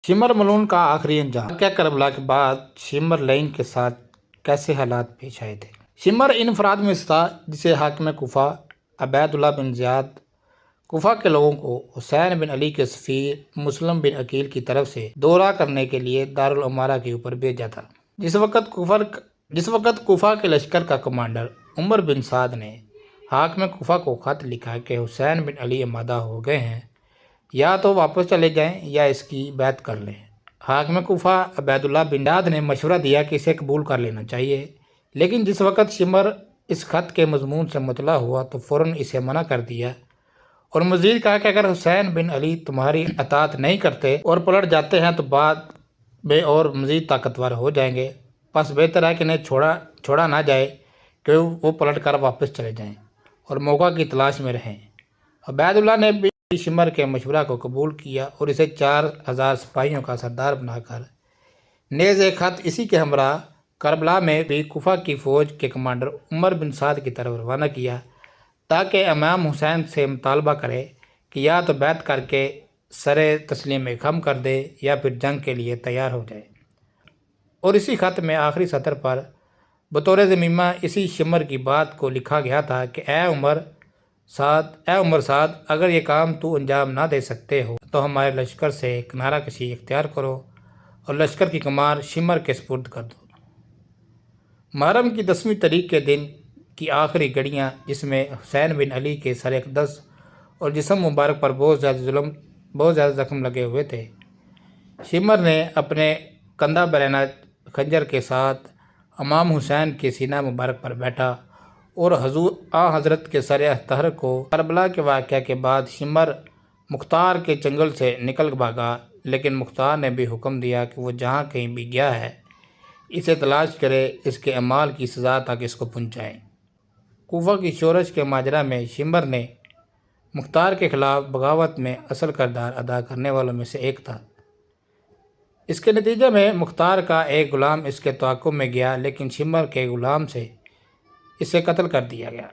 شمر ملون کا آخری انجام کیا کربلا کے بعد شمر لین کے ساتھ کیسے حالات پیش آئے تھے؟ شمر ان افراد میں سے تھا جسے حاکم کوفہ عبید اللہ بن زیاد کوفہ کے لوگوں کو حسین بن علی کے سفیر مسلم بن عقیل کی طرف سے دورہ کرنے کے لیے دارالعمارہ کے اوپر بھیجا تھا۔ جس وقت کوفہ کے لشکر کا کمانڈر عمر بن سعد نے حاکم کوفہ کو خط لکھا کہ حسین بن علی آمادہ ہو گئے ہیں، یا تو واپس چلے جائیں یا اس کی بیعت کر لیں۔ حاکم کوفہ عبید اللہ بن زیاد نے مشورہ دیا کہ اسے قبول کر لینا چاہیے، لیکن جس وقت شمر اس خط کے مضمون سے مطلع ہوا تو فوراً اسے منع کر دیا اور مزید کہا کہ اگر حسین بن علی تمہاری اطاعت نہیں کرتے اور پلٹ جاتے ہیں تو بعد میں اور مزید طاقتور ہو جائیں گے، پس بہتر ہے کہ انہیں چھوڑا نہ جائے کہ وہ پلٹ کر واپس چلے جائیں اور موقع کی تلاش میں رہیں۔ عبید اللہ نے بھی شمر کے مشورہ کو قبول کیا اور اسے 4000 سپاہیوں کا سردار بنا کر نیز ایک خط اسی کے ہمراہ کربلا میں بھی کوفہ کی فوج کے کمانڈر عمر بن سعد کی طرف روانہ کیا تاکہ امام حسین سے مطالبہ کرے کہ یا تو بیعت کر کے سر تسلیم خم کر دے یا پھر جنگ کے لیے تیار ہو جائے۔ اور اسی خط میں آخری سطر پر بطور ضمیمہ اسی شمر کی بات کو لکھا گیا تھا کہ اے عمر سعد، اگر یہ کام تو انجام نہ دے سکتے ہو تو ہمارے لشکر سے کنارہ کشی اختیار کرو اور لشکر کی کمان شمر کے سپرد کر دو۔ محرم کی 10ویں تاریخ کے دن کی آخری گھڑیاں، جس میں حسین بن علی کے سر اقدس اور جسم مبارک پر بہت زیادہ زخم لگے ہوئے تھے، شمر نے اپنے کندھا برہنہ خنجر کے ساتھ امام حسین کے سینہ مبارک پر بیٹھا اور حضرت کے سر اطہر کو کربلا کے واقعہ کے بعد شمر مختار کے چنگل سے نکل بھاگا، لیکن مختار نے بھی حکم دیا کہ وہ جہاں کہیں بھی گیا ہے اسے تلاش کرے، اس کے اعمال کی سزا تک اس کو پہنچائیں۔ کوفہ کی شورش کے ماجرا میں شمر نے مختار کے خلاف بغاوت میں اصل کردار ادا کرنے والوں میں سے ایک تھا۔ اس کے نتیجے میں مختار کا ایک غلام اس کے تعاقب میں گیا، لیکن شمر کے غلام سے اسے قتل کر دیا گیا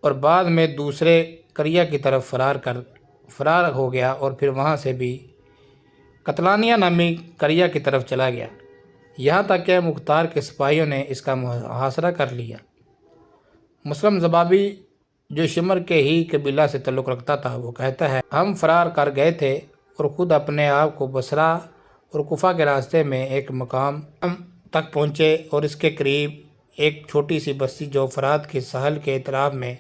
اور بعد میں دوسرے قریہ کی طرف فرار ہو گیا اور پھر وہاں سے بھی قتلانیہ نامی قریہ کی طرف چلا گیا، یہاں تک کہ مختار کے سپاہیوں نے اس کا محاصرہ کر لیا۔ مسلم زبابی، جو شمر کے ہی قبیلہ سے تعلق رکھتا تھا، وہ کہتا ہے ہم فرار کر گئے تھے اور خود اپنے آپ کو بصرہ اور کوفہ کے راستے میں ایک مقام تک پہنچے اور اس کے قریب ایک چھوٹی سی بستی جو فرات کے ساحل کے اطراف میں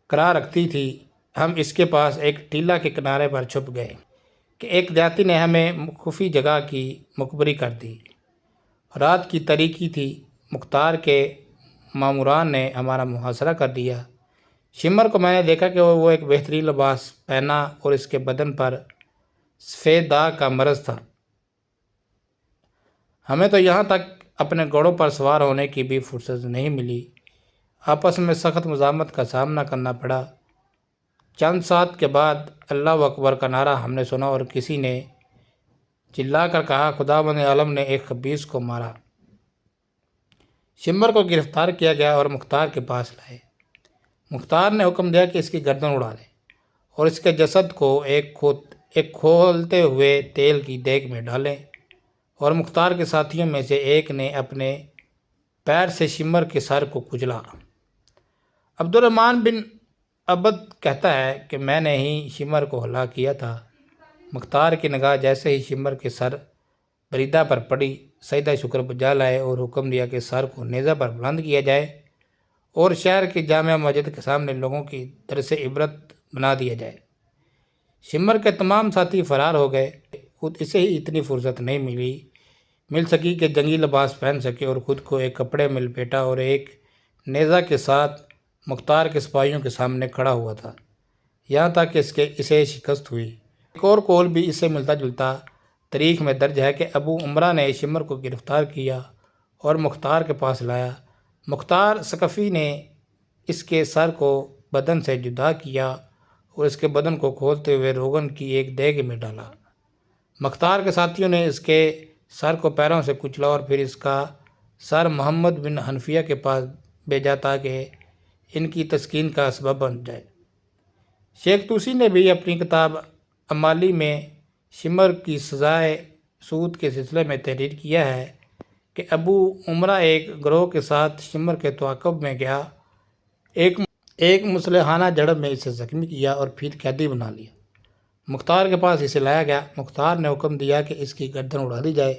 قرار رکھتی تھی، ہم اس کے پاس ایک ٹیلہ کے کنارے پر چھپ گئے کہ ایک دیہاتی نے ہمیں خفی جگہ کی مخبری کر دی۔ رات کی تاریکی تھی، مختار کے ماموران نے ہمارا محاصرہ کر دیا۔ شمر کو میں نے دیکھا کہ وہ ایک بہترین لباس پہنا اور اس کے بدن پر سفید داغ کا مرض تھا۔ ہمیں تو یہاں تک اپنے گھوڑوں پر سوار ہونے کی بھی فرصت نہیں ملی، آپس میں سخت مزاحمت کا سامنا کرنا پڑا۔ چند ساعت کے بعد اللہ اکبر کا نعرہ ہم نے سنا اور کسی نے چلا کر کہا خداوند عالم نے ایک خبیث کو مارا۔ شمر کو گرفتار کیا گیا اور مختار کے پاس لائے۔ مختار نے حکم دیا کہ اس کی گردن اڑا دیں اور اس کے جسد کو ایک کھولتے ہوئے تیل کی دیگ میں ڈالیں، اور مختار کے ساتھیوں میں سے ایک نے اپنے پیر سے شمر کے سر کو کچلا۔ عبد الرحمن بن عبد کہتا ہے کہ میں نے ہی شمر کو ہلاک کیا تھا۔ مختار کی نگاہ جیسے ہی شمر کے سر بریدہ پر پڑی، سجدہ شکر بجا لائے اور حکم دیا کہ سر کو نیزہ پر بلند کیا جائے اور شہر کی جامع مسجد کے سامنے لوگوں کی درس عبرت بنا دیا جائے۔ شمر کے تمام ساتھی فرار ہو گئے، خود اسے ہی اتنی فرصت نہیں مل سکی کہ جنگی لباس پہن سکے اور خود کو ایک کپڑے میں لپیٹا اور ایک نیزہ کے ساتھ مختار کے سپاہیوں کے سامنے کھڑا ہوا تھا، یہاں تک کہ اسے شکست ہوئی۔ ایک اور قول بھی اس سے ملتا جلتا تاریخ میں درج ہے کہ ابو عمرہ نے شمر کو گرفتار کیا اور مختار کے پاس لایا۔ مختار ثقفی نے اس کے سر کو بدن سے جدا کیا اور اس کے بدن کو کھولتے ہوئے روغن کی ایک دیگ میں ڈالا۔ مختار کے ساتھیوں نے اس کے سر کو پیروں سے کچلا اور پھر اس کا سر محمد بن حنفیہ کے پاس بھیجا تاکہ ان کی تسکین کا سبب بن جائے۔ شیخ طوسی نے بھی اپنی کتاب امالی میں شمر کی سزائے سود کے سلسلے میں تحریر کیا ہے کہ ابو عمرہ ایک گروہ کے ساتھ شمر کے تعاقب میں گیا، ایک مسلحانہ جھڑپ میں اسے زخمی کیا اور پھر قیدی بنا لیا۔ مختار کے پاس اسے لایا گیا۔ مختار نے حکم دیا کہ اس کی گردن اڑا دی جائے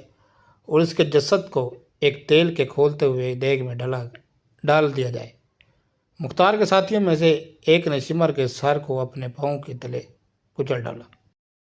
اور اس کے جسد کو ایک تیل کے کھولتے ہوئے دیگ میں ڈال دیا جائے۔ مختار کے ساتھیوں میں سے ایک نے شمر کے سر کو اپنے پاؤں کے تلے کچل ڈالا۔